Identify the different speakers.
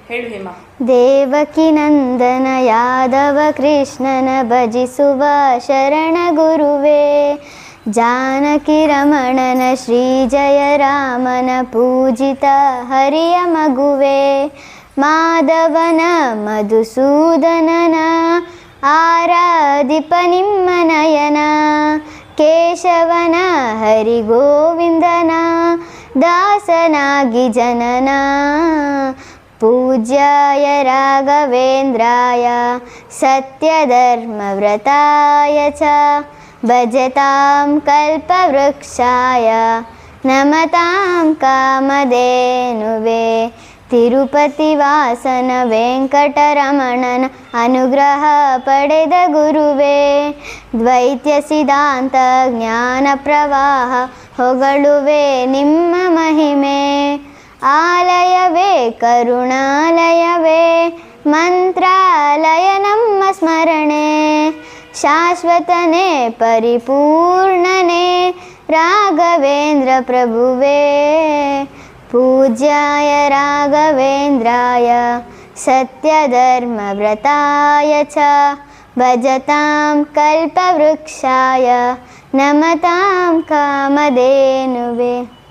Speaker 1: ಹೇಳು ಹೇಮ.
Speaker 2: ದೇವಕಿ ನಂದನ ಯಾದವ ಕೃಷ್ಣನ ಭಜಿಸುವ ಶರಣ ಗುರುವೇ, ಜಾನಕಿ ರಮಣನ ಶ್ರೀ ಜಯ ರಾಮನ ಪೂಜಿತ ಹರಿಯ ಮಗುವೆ, ಮಾಧವನ ಮಧುಸೂದನನ ಆರಾಧಿಪ ನಿಮ್ಮ ನಯನ, ಕೇಶವನ ಹರಿಗೋವಿಂದನ ದಾಸನಾಗಿ ಜನನ, ಪೂಜ್ಯಾಯ ರಾಘವೇಂದ್ರಾಯ ಸತ್ಯಧರ್ಮವ್ರತಾಯ ಚ ಭಜತಾಂ ಕಲ್ಪವೃಕ್ಷಾಯ ನಮತಾಂ ಕಾಮಧೇನುವೇ, ತಿರುಪತಿ ವಾಸನ ವೆಂಕಟರಮಣನ ಅನುಗ್ರಹ ಪಡೆದ ಗುರುವೇ, ದ್ವೈತ್ಯ ಸಿದ್ಧಾಂತ ಜ್ಞಾನ ಪ್ರವಾಹ ಹೊಗಳುವೆ ನಿಮ್ಮ ಮಹಿಮೆ, ಆಲಯವೇ ಕರುಣಾಲಯವೇ ಮಂತ್ರಾಲಯ ನಮ್ಮ ಸ್ಮರಣೆ, ಶಾಶ್ವತನೇ ಪರಿಪೂರ್ಣನೇ ರಾಘವೇಂದ್ರ ಪ್ರಭುವೇ, ಪೂಜ್ಯಾಯ ರಾಘವೇಂದ್ರಾಯ ಸತ್ಯಧರ್ಮವ್ರತಾಯ ಚ ಭಜತಾಂ ಕಲ್ಪವೃಕ್ಷಾಯ ನಮತಾಂ ಕಾಮಧೇನುವೇ.